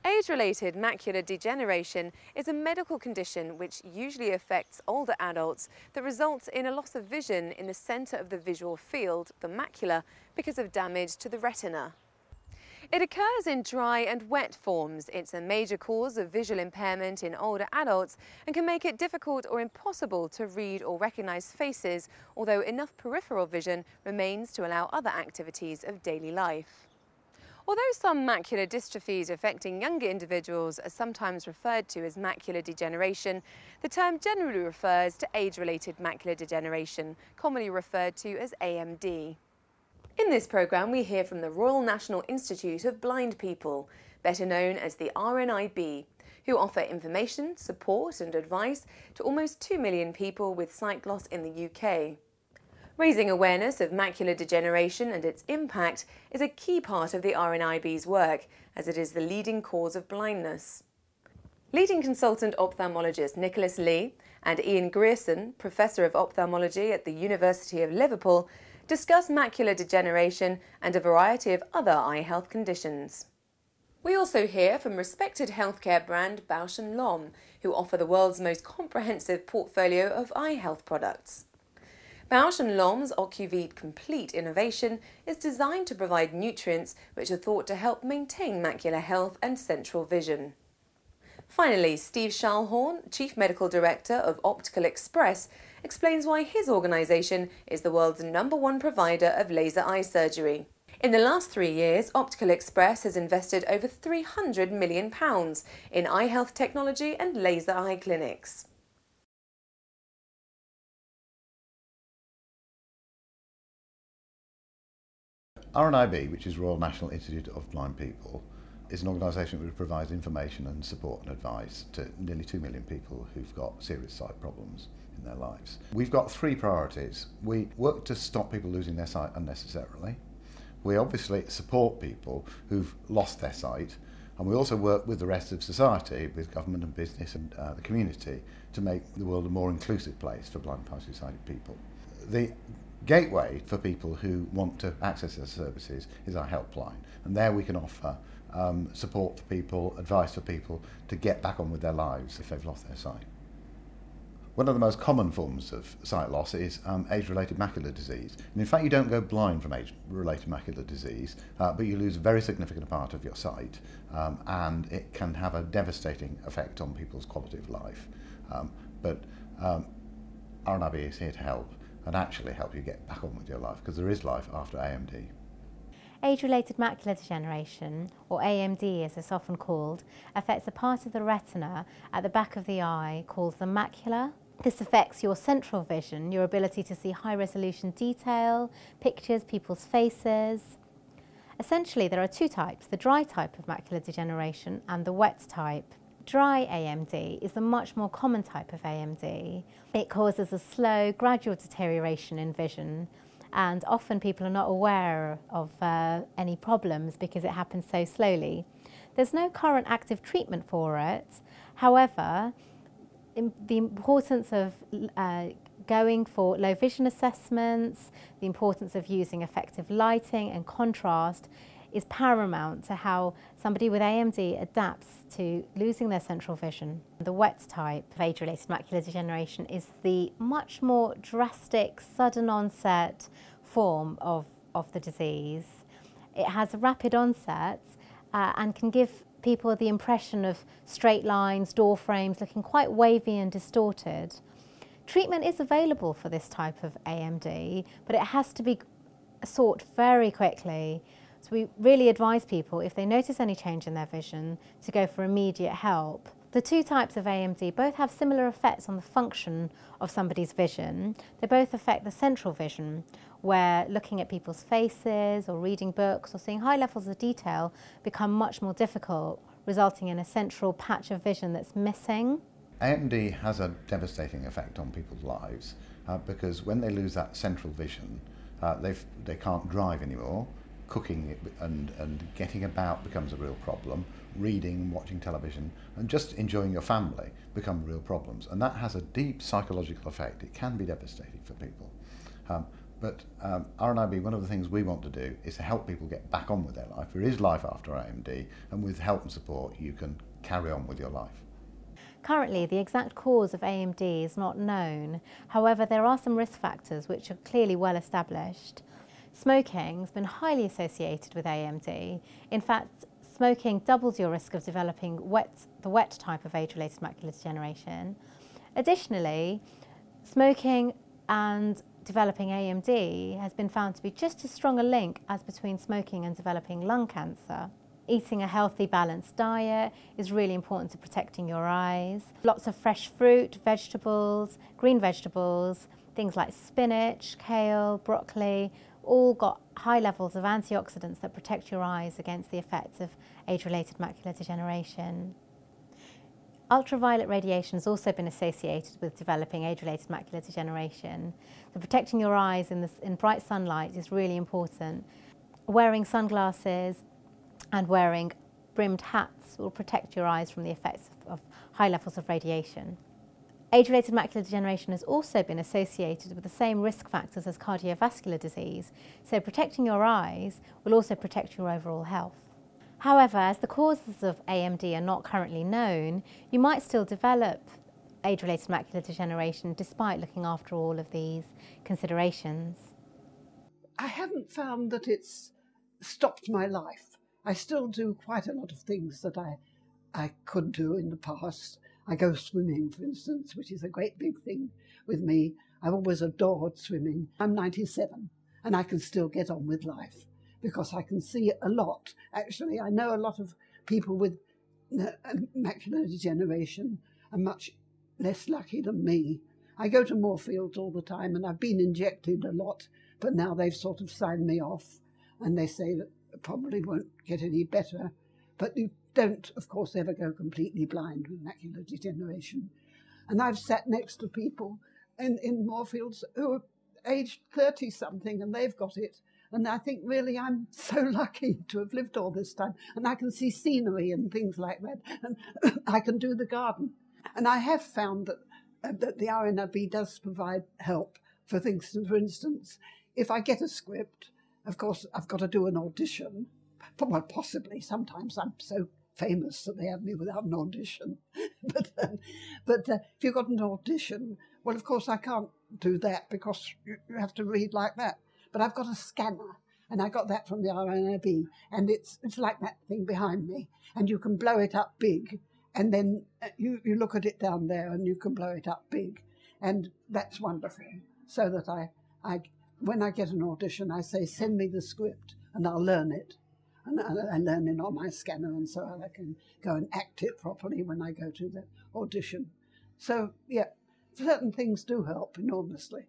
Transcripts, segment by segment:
Age-related macular degeneration is a medical condition which usually affects older adults that results in a loss of vision in the centre of the visual field, the macula, because of damage to the retina. It occurs in dry and wet forms. It's a major cause of visual impairment in older adults and can make it difficult or impossible to read or recognise faces, although enough peripheral vision remains to allow other activities of daily life. Although some macular dystrophies affecting younger individuals are sometimes referred to as macular degeneration, the term generally refers to age-related macular degeneration, commonly referred to as AMD. In this programme, we hear from the Royal National Institute of Blind People, better known as the RNIB, who offer information, support and advice to almost 2 million people with sight loss in the UK. Raising awareness of macular degeneration and its impact is a key part of the RNIB's work, as it is the leading cause of blindness. Leading consultant ophthalmologist Nicholas Lee and Ian Grierson, Professor of Ophthalmology at the University of Liverpool, discuss macular degeneration and a variety of other eye health conditions. We also hear from respected healthcare brand Bausch & Lomb, who offer the world's most comprehensive portfolio of eye health products. Bausch & Lomb's Ocuvite Complete innovation is designed to provide nutrients which are thought to help maintain macular health and central vision. Finally, Steve Schallhorn, Chief Medical Director of Optical Express, explains why his organisation is the world's #1 provider of laser eye surgery. In the last 3 years, Optical Express has invested over £300 million in eye health technology and laser eye clinics. RNIB, which is Royal National Institute of Blind People, is an organisation which provides information and support and advice to nearly 2 million people who've got serious sight problems in their lives. We've got 3 priorities. We work to stop people losing their sight unnecessarily. We obviously support people who've lost their sight, and we also work with the rest of society, with government and business and the community, to make the world a more inclusive place for blind and partially sighted people. The gateway for people who want to access their services is our helpline, and there we can offer support for people, advice for people to get back on with their lives if they've lost their sight. One of the most common forms of sight loss is age-related macular disease. And in fact, you don't go blind from age-related macular disease, but you lose a very significant part of your sight, and it can have a devastating effect on people's quality of life. But RNIB is here to help and actually help you get back on with your life, because there is life after AMD. Age-related macular degeneration, or AMD as it's often called, affects a part of the retina at the back of the eye called the macula. This affects your central vision, your ability to see high-resolution detail, pictures, people's faces. Essentially, there are 2 types, the dry type of macular degeneration and the wet type. Dry AMD is the much more common type of AMD. It causes a slow, gradual deterioration in vision, and often people are not aware of any problems because it happens so slowly. There's no current active treatment for it. However, the importance of going for low vision assessments, the importance of using effective lighting and contrast is paramount to how somebody with AMD adapts to losing their central vision. The wet type of age-related macular degeneration is the much more drastic, sudden onset form of the disease. It has a rapid onset and can give people the impression of straight lines, door frames looking quite wavy and distorted. Treatment is available for this type of AMD, but it has to be sought very quickly. So we really advise people, if they notice any change in their vision, to go for immediate help. The 2 types of AMD both have similar effects on the function of somebody's vision. They both affect the central vision. where looking at people's faces or reading books or seeing high levels of detail become much more difficult, resulting in a central patch of vision that's missing. AMD has a devastating effect on people's lives because when they lose that central vision, they can't drive anymore. Cooking and getting about becomes a real problem. Reading, watching television, and just enjoying your family become real problems. And that has a deep psychological effect. It can be devastating for people. But RNIB, one of the things we want to do is to help people get back on with their life. There is life after AMD, and with help and support, you can carry on with your life. Currently, the exact cause of AMD is not known. However, there are some risk factors which are clearly well established. Smoking has been highly associated with AMD. In fact, smoking doubles your risk of developing the wet type of age-related macular degeneration. Additionally, smoking and developing AMD has been found to be just as strong a link as between smoking and developing lung cancer. Eating a healthy, balanced diet is really important to protecting your eyes. Lots of fresh fruit, vegetables, green vegetables, things like spinach, kale, broccoli, all got high levels of antioxidants that protect your eyes against the effects of age-related macular degeneration. Ultraviolet radiation has also been associated with developing age-related macular degeneration. So protecting your eyes in bright sunlight is really important. Wearing sunglasses and wearing brimmed hats will protect your eyes from the effects of high levels of radiation. Age-related macular degeneration has also been associated with the same risk factors as cardiovascular disease, so protecting your eyes will also protect your overall health. However, as the causes of AMD are not currently known, you might still develop age-related macular degeneration despite looking after all of these considerations. I haven't found that it's stopped my life. I still do quite a lot of things that I could do in the past. I go swimming, for instance, which is a great big thing with me. I've always adored swimming. I'm 97 and I can still get on with life because I can see a lot. Actually, I know a lot of people with macular degeneration are much less lucky than me. I go to Moorfields all the time and I've been injected a lot, but now they've sort of signed me off and they say that it probably won't get any better. But you don't, of course, ever go completely blind with macular degeneration. And I've sat next to people in Moorfields who are aged 30-something and they've got it. And I think really I'm so lucky to have lived all this time. And I can see scenery and things like that. And I can do the garden. And I have found that the RNIB does provide help for things. For instance, if I get a script, of course, I've got to do an audition. Well, possibly. Sometimes I'm so famous that they have me without an audition. but if you've got an audition, well, of course, I can't do that because you have to read like that. But I've got a scanner, and I got that from the RNIB, and it's like that thing behind me, and you can blow it up big, and then you look at it down there, and you can blow it up big, and that's wonderful. So that when I get an audition, I say, send me the script, and I'll learn it. And I learn it on my scanner, and so I can go and act it properly when I go to the audition. So, yeah, certain things do help enormously.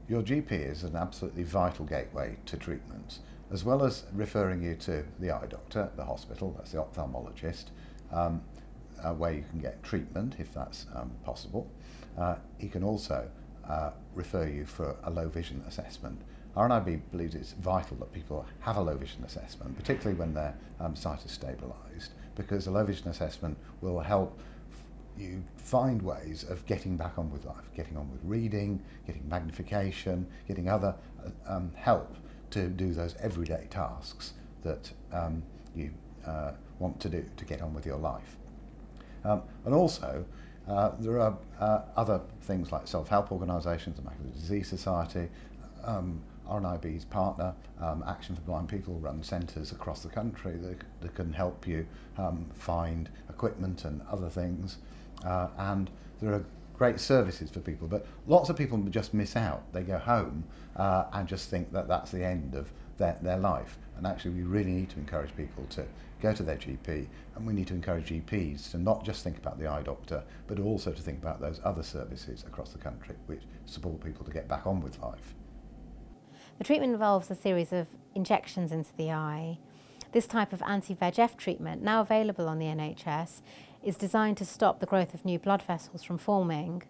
Your GP is an absolutely vital gateway to treatment, as well as referring you to the eye doctor, the hospital, that's the ophthalmologist, where you can get treatment if that's possible. He can also refer you for a low vision assessment. RNIB believes it's vital that people have a low vision assessment, particularly when their sight is stabilised, because a low vision assessment will help you find ways of getting back on with life, getting on with reading, getting magnification, getting other help to do those everyday tasks that you want to do to get on with your life. And also, there are other things like self-help organisations, the Macular Disease Society, RNIB's partner, Action for Blind People, run centres across the country that can help you find equipment and other things. And there are great services for people, but lots of people just miss out. They go home and just think that that's the end of their life. And actually we really need to encourage people to go to their GP, and we need to encourage GPs to not just think about the eye doctor, but also to think about those other services across the country which support people to get back on with life. The treatment involves a series of injections into the eye. This type of anti-VEGF treatment, now available on the NHS, is designed to stop the growth of new blood vessels from forming.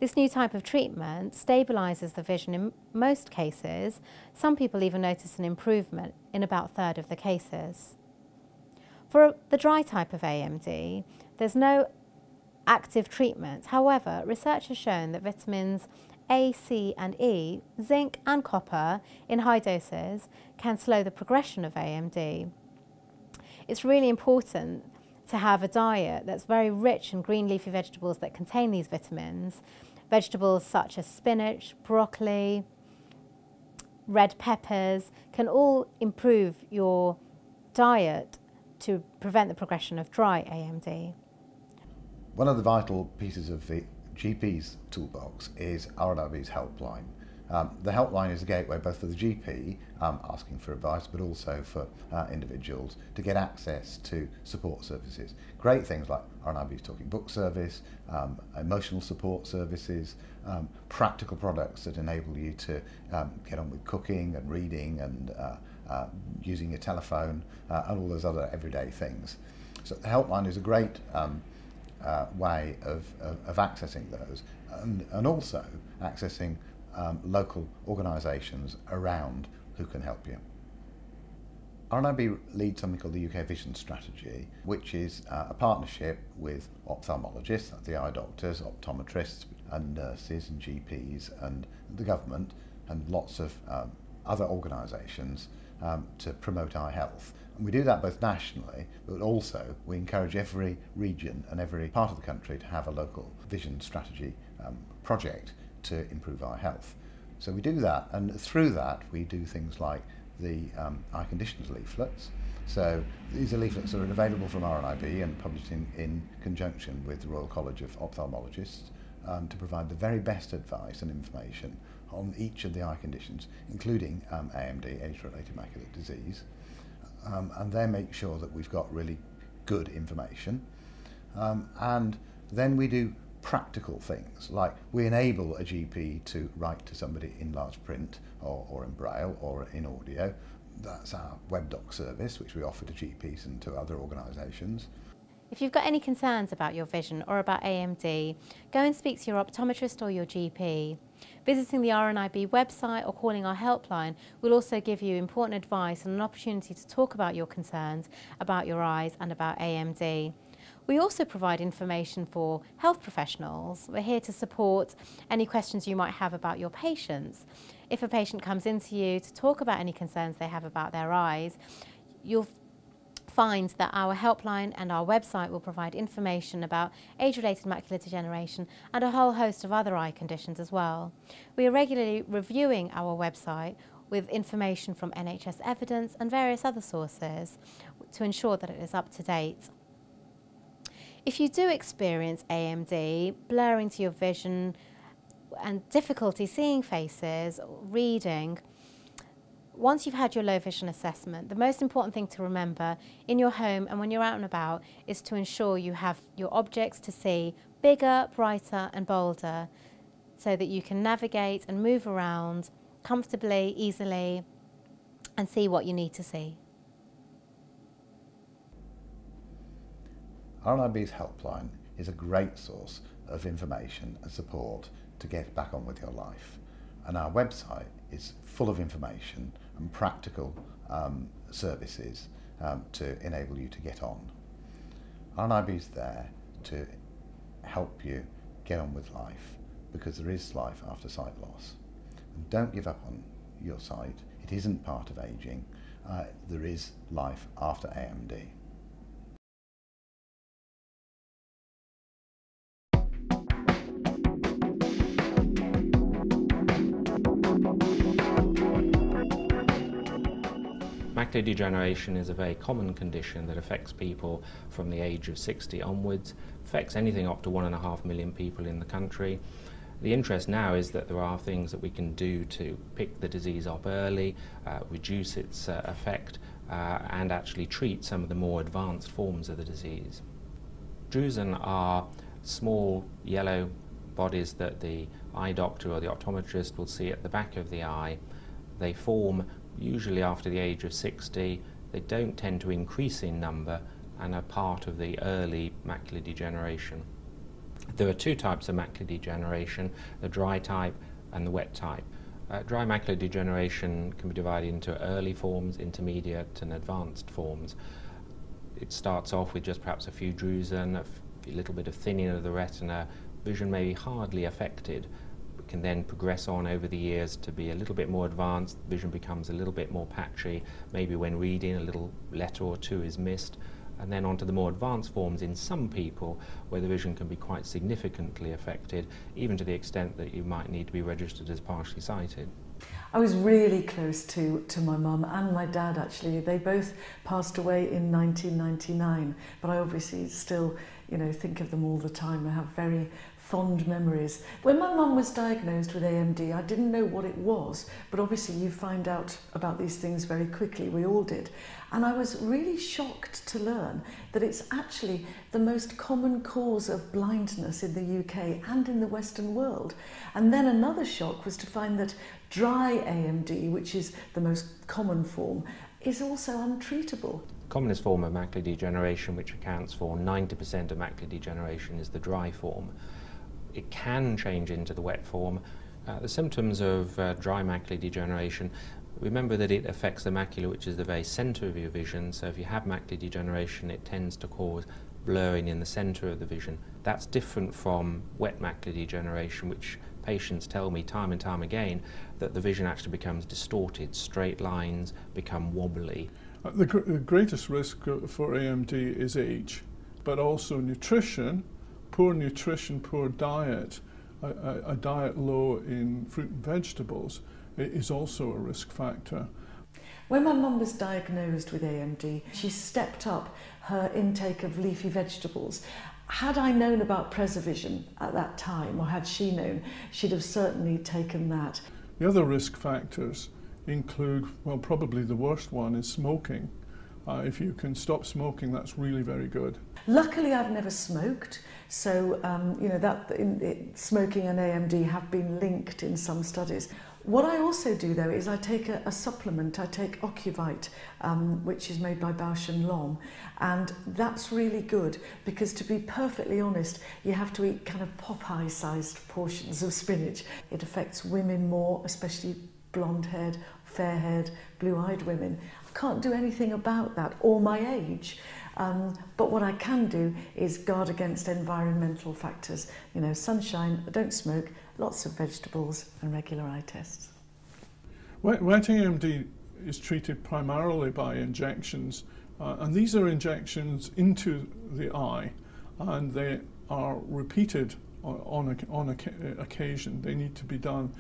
This new type of treatment stabilises the vision in most cases. Some people even notice an improvement in about a third of the cases. For the dry type of AMD, there's no active treatment. However, research has shown that vitamins A, C and E, zinc and copper in high doses can slow the progression of AMD. It's really important to have a diet that's very rich in green leafy vegetables that contain these vitamins. Vegetables such as spinach, broccoli, red peppers can all improve your diet to prevent the progression of dry AMD. One of the vital pieces of the GP's toolbox is RNIB's helpline. The helpline is a gateway both for the GP asking for advice, but also for individuals to get access to support services. Great things like RNIB's Talking Book service, emotional support services, practical products that enable you to get on with cooking and reading and using your telephone and all those other everyday things. So the helpline is a great way of accessing those and also accessing local organisations around who can help you. RNIB leads something called the UK Vision Strategy, which is a partnership with ophthalmologists, that's the eye doctors, optometrists and nurses and GPs and the government and lots of other organisations to promote eye health. And we do that both nationally, but also we encourage every region and every part of the country to have a local vision strategy project to improve eye health. So we do that, and through that we do things like the eye conditions leaflets. So these are leaflets that are available from RNIB and published in conjunction with the Royal College of Ophthalmologists to provide the very best advice and information on each of the eye conditions, including AMD, age-related macular disease. And they make sure that we've got really good information. And then we do practical things, like we enable a GP to write to somebody in large print or in braille or in audio. That's our web doc service, which we offer to GPs and to other organisations. If you've got any concerns about your vision or about AMD, go and speak to your optometrist or your GP. Visiting the RNIB website or calling our helpline will also give you important advice and an opportunity to talk about your concerns about your eyes and about AMD. We also provide information for health professionals. We're here to support any questions you might have about your patients. If a patient comes into you to talk about any concerns they have about their eyes, you'll find that our helpline and our website will provide information about age-related macular degeneration and a whole host of other eye conditions as well. We are regularly reviewing our website with information from NHS evidence and various other sources to ensure that it is up to date. If you do experience AMD, blurring to your vision and difficulty seeing faces, reading, once you've had your low vision assessment, the most important thing to remember in your home and when you're out and about is to ensure you have your objects to see bigger, brighter and bolder so that you can navigate and move around comfortably, easily and see what you need to see. RNIB's helpline is a great source of information and support to get back on with your life. And our website is full of information and practical services to enable you to get on. RNIB is there to help you get on with life because there is life after sight loss. And don't give up on your sight. It isn't part of ageing. There is life after AMD. Macular degeneration is a very common condition that affects people from the age of 60 onwards, affects anything up to 1.5 million people in the country. The interest now is that there are things that we can do to pick the disease up early, reduce its effect, and actually treat some of the more advanced forms of the disease. Drusen are small yellow bodies that the eye doctor or the optometrist will see at the back of the eye. They form usually after the age of 60. They don't tend to increase in number and are part of the early macular degeneration. There are two types of macular degeneration, the dry type and the wet type. Dry macular degeneration can be divided into early forms, intermediate and advanced forms. It starts off with just perhaps a few drusen, a little bit of thinning of the retina, vision may be hardly affected, but can then progress on over the years to be a little bit more advanced, vision becomes a little bit more patchy, maybe when reading a little letter or two is missed, and then on to the more advanced forms in some people where the vision can be quite significantly affected, even to the extent that you might need to be registered as partially sighted. I was really close to my mum and my dad actually. They both passed away in 1999, but I obviously still, think of them all the time. I have very fond memories. When my mum was diagnosed with AMD, I didn't know what it was, but obviously you find out about these things very quickly, we all did. And I was really shocked to learn that it's actually the most common cause of blindness in the UK and in the Western world. And then another shock was to find that dry AMD, which is the most common form, is also untreatable. The commonest form of macular degeneration, which accounts for 90% of macular degeneration, is the dry form. It can change into the wet form. The symptoms of dry macular degeneration, remember that it affects the macula, which is the very centre of your vision. So if you have macular degeneration, it tends to cause blurring in the centre of the vision. That's different from wet macular degeneration, which patients tell me time and time again that the vision actually becomes distorted, straight lines become wobbly. The greatest risk for AMD is age, but also nutrition. Poor nutrition, poor diet, a diet low in fruit and vegetables is also a risk factor. When my mum was diagnosed with AMD, she stepped up her intake of leafy vegetables. Had I known about Preservision at that time, or had she known, she'd have certainly taken that. The other risk factors include, well, probably the worst one is smoking. If you can stop smoking, that's really very good. Luckily, I've never smoked, so smoking and AMD have been linked in some studies. What I also do, though, is I take a supplement. I take Ocuvite, which is made by Bausch & Lomb, and that's really good because, to be perfectly honest, you have to eat kind of Popeye-sized portions of spinach. It affects women more, especially blonde-haired, fair-haired, blue-eyed women. I can't do anything about that or my age. But what I can do is guard against environmental factors. Sunshine, I don't smoke, lots of vegetables and regular eye tests. Wet AMD is treated primarily by injections, and these are injections into the eye, and they are repeated on occasion. They need to be done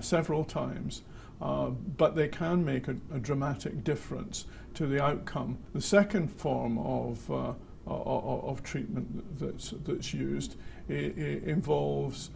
several times. But they can make a dramatic difference to the outcome. The second form of treatment that's used involves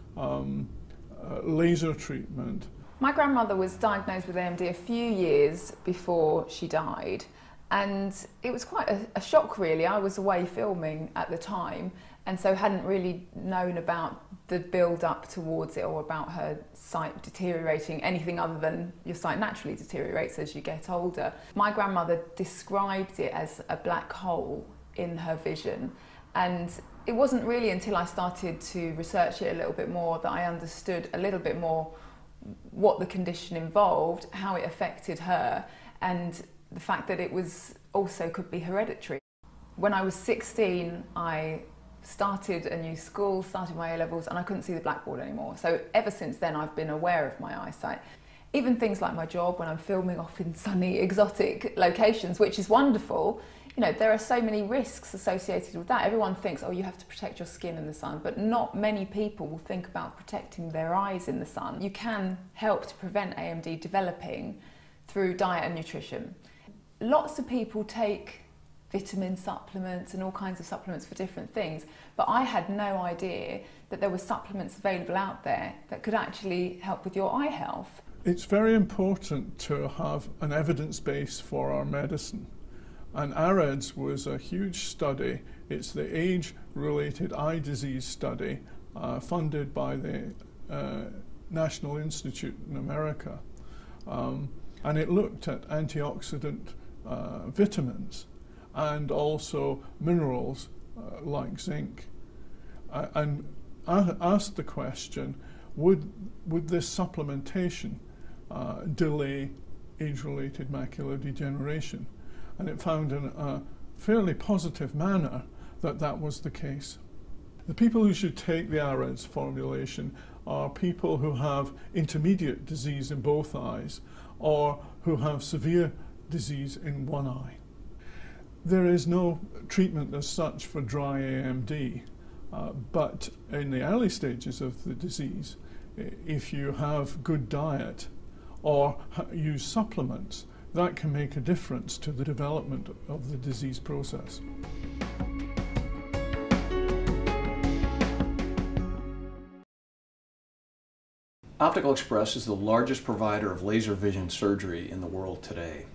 laser treatment. My grandmother was diagnosed with AMD a few years before she died, and it was quite a shock really. I was away filming at the time, and so hadn't really known about the build-up towards it or about her sight deteriorating, anything other than your sight naturally deteriorates as you get older. My grandmother described it as a black hole in her vision, and it wasn't really until I started to research it a little bit more that I understood a little bit more what the condition involved, how it affected her, and the fact that it was also could be hereditary. When I was 16, I started a new school, started my A-levels, and I couldn't see the blackboard anymore. So ever since then, I've been aware of my eyesight. Even things like my job, when I'm filming off in sunny, exotic locations, which is wonderful, there are so many risks associated with that. Everyone thinks, oh, you have to protect your skin in the sun, but not many people will think about protecting their eyes in the sun. You can help to prevent AMD developing through diet and nutrition. Lots of people take vitamin supplements and all kinds of supplements for different things, but I had no idea that there were supplements available out there that could actually help with your eye health. It's very important to have an evidence base for our medicine, and AREDS was a huge study. It's the age-related eye disease study funded by the National Institute in America. and it looked at antioxidant vitamins and also minerals like zinc, and asked the question, would this supplementation delay age-related macular degeneration? And it found in a fairly positive manner that that was the case. The people who should take the AREDS formulation are people who have intermediate disease in both eyes or who have severe disease in one eye. There is no treatment as such for dry AMD, but in the early stages of the disease, if you have good diet or use supplements, that can make a difference to the development of the disease process. Optical Express is the largest provider of laser vision surgery in the world today.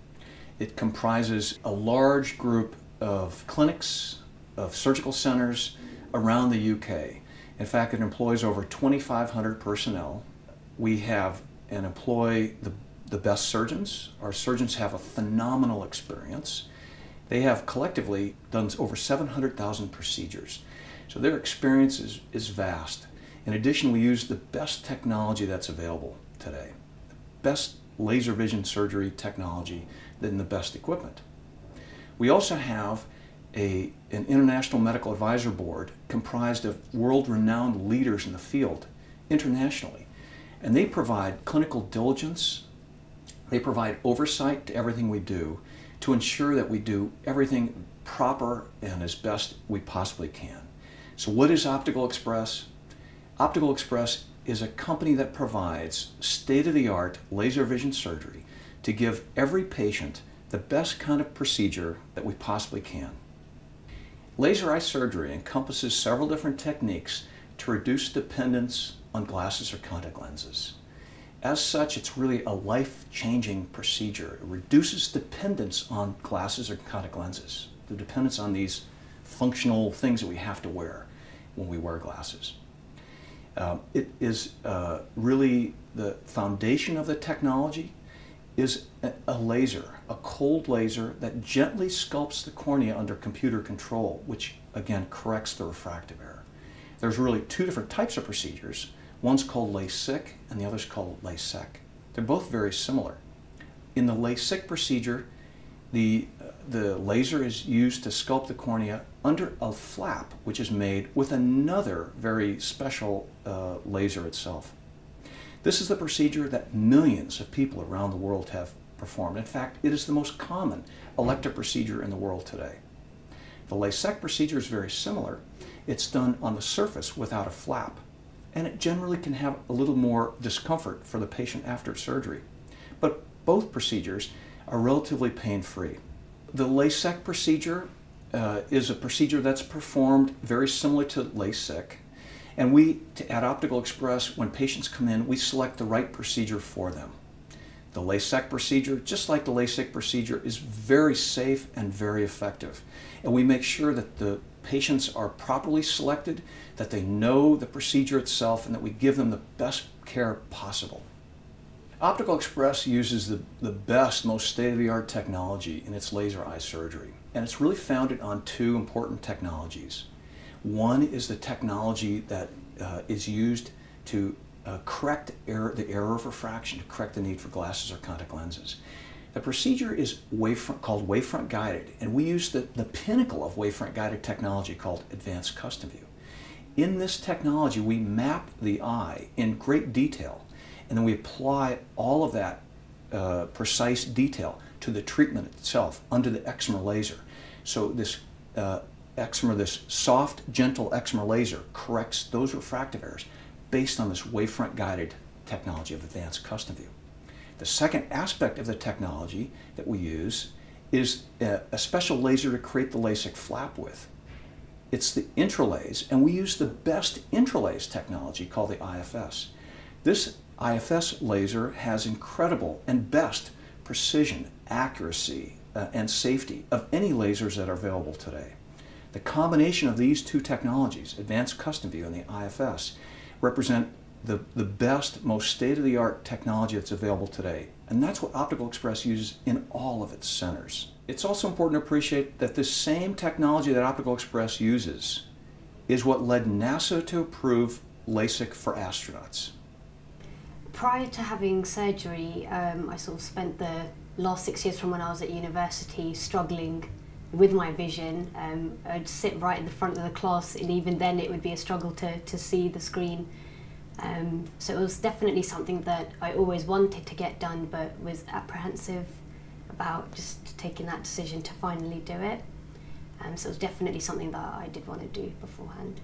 It comprises a large group of clinics, of surgical centers around the UK. In fact, it employs over 2,500 personnel. We have and employ the best surgeons. Our surgeons have a phenomenal experience. They have collectively done over 700,000 procedures. So their experience is vast. In addition, we use the best technology that's available today. The best laser vision surgery technology and the best equipment. We also have an international medical advisor board comprised of world-renowned leaders in the field internationally. And they provide clinical diligence, they provide oversight to everything we do to ensure that we do everything proper and as best we possibly can. So what is Optical Express? Optical Express is a company that provides state-of-the-art laser vision surgery to give every patient the best kind of procedure that we possibly can. Laser eye surgery encompasses several different techniques to reduce dependence on glasses or contact lenses. As such, it's really a life-changing procedure. It reduces dependence on glasses or contact lenses, the dependence on these functional things that we have to wear when we wear glasses. It is really the foundation of the technology is a laser, a cold laser that gently sculpts the cornea under computer control, which again corrects the refractive error. There's really two different types of procedures. One's called LASIK and the other's called LASEK. They're both very similar. In the LASIK procedure, the laser is used to sculpt the cornea under a flap, which is made with another very special laser itself. This is the procedure that millions of people around the world have performed. In fact, it is the most common elective procedure in the world today. The LASEK procedure is very similar. It's done on the surface without a flap, and it generally can have a little more discomfort for the patient after surgery. But both procedures are relatively pain-free. The LASEK procedure is a procedure that's performed very similar to LASIK. And we, at Optical Express, when patients come in, we select the right procedure for them. The LASEK procedure, just like the LASIK procedure, is very safe and very effective. And we make sure that the patients are properly selected, that they know the procedure itself, and that we give them the best care possible. Optical Express uses the best, most state-of-the-art technology in its laser eye surgery. And it's really founded on two important technologies. One is the technology that is used to correct the error of refraction, to correct the need for glasses or contact lenses. The procedure is called wavefront guided, and we use the pinnacle of wavefront guided technology called advanced custom view. In this technology, we map the eye in great detail, and then we apply all of that precise detail to the treatment itself under the excimer laser. So this this soft, gentle excimer laser corrects those refractive errors based on this wavefront guided technology of advanced custom view. The second aspect of the technology that we use is a special laser to create the LASIK flap with. It's the intralaser, and we use the best intralaser technology called the IFS. This IFS laser has incredible and best precision, accuracy, and safety of any lasers that are available today. The combination of these two technologies, advanced custom view and the IFS, represent the best, most state-of-the-art technology that's available today. And that's what Optical Express uses in all of its centers. It's also important to appreciate that this same technology that Optical Express uses is what led NASA to approve LASIK for astronauts. Prior to having surgery, I sort of spent the last 6 years from when I was at university struggling with my vision. I'd sit right in the front of the class, and even then it would be a struggle to see the screen. So it was definitely something that I always wanted to get done, but was apprehensive about just taking that decision to finally do it. So it was definitely something that I did want to do beforehand.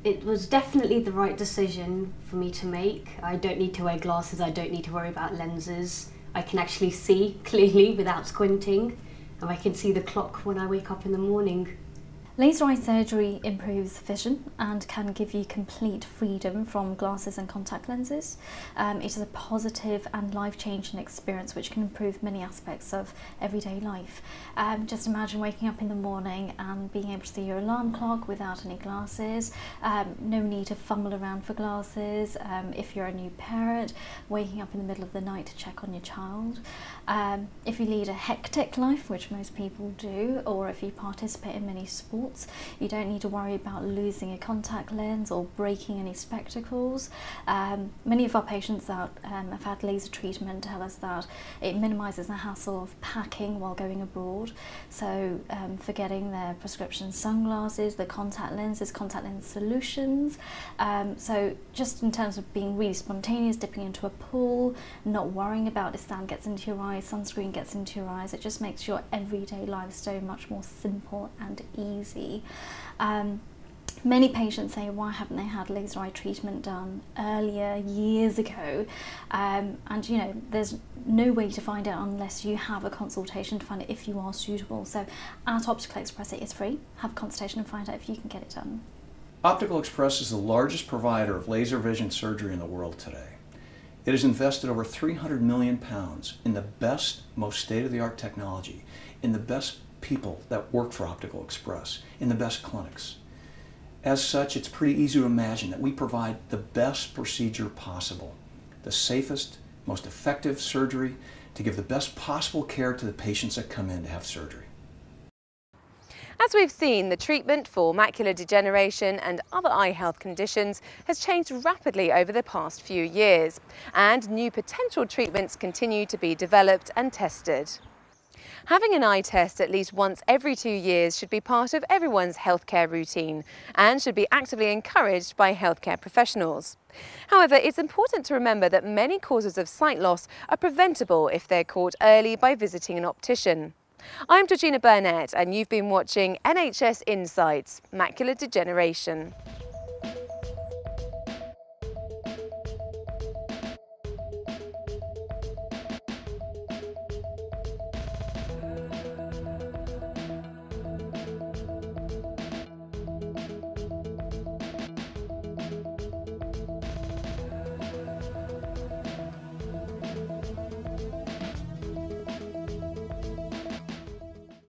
It was definitely the right decision for me to make. I don't need to wear glasses, I don't need to worry about lenses. I can actually see clearly without squinting, and I can see the clock when I wake up in the morning. Laser eye surgery improves vision and can give you complete freedom from glasses and contact lenses. It is a positive and life-changing experience which can improve many aspects of everyday life. Just imagine waking up in the morning and being able to see your alarm clock without any glasses. No need to fumble around for glasses. If you're a new parent, waking up in the middle of the night to check on your child. If you lead a hectic life, which most people do, or if you participate in many sports, you don't need to worry about losing a contact lens or breaking any spectacles. Many of our patients that have had laser treatment tell us that it minimises the hassle of packing while going abroad. So forgetting their prescription sunglasses, the contact lenses, contact lens solutions. So just in terms of being really spontaneous, dipping into a pool, not worrying about if sand gets into your eyes, sunscreen gets into your eyes, it just makes your everyday life so much more simple and easy. Many patients say, why haven't they had laser eye treatment done earlier, years ago? And you know, there's no way to find out unless you have a consultation to find out if you are suitable. So at Optical Express it is free. Have a consultation and find out if you can get it done. Optical Express is the largest provider of laser vision surgery in the world today. It has invested over £300 million in the best, most state-of-the-art technology, in the best people that work for Optical Express, in the best clinics. As such, it's pretty easy to imagine that we provide the best procedure possible, the safest, most effective surgery to give the best possible care to the patients that come in to have surgery. As we've seen, the treatment for macular degeneration and other eye health conditions has changed rapidly over the past few years, and new potential treatments continue to be developed and tested. Having an eye test at least once every 2 years should be part of everyone's healthcare routine and should be actively encouraged by healthcare professionals. However, it's important to remember that many causes of sight loss are preventable if they're caught early by visiting an optician. I'm Georgina Burnett and you've been watching NHS Insights, Macular Degeneration.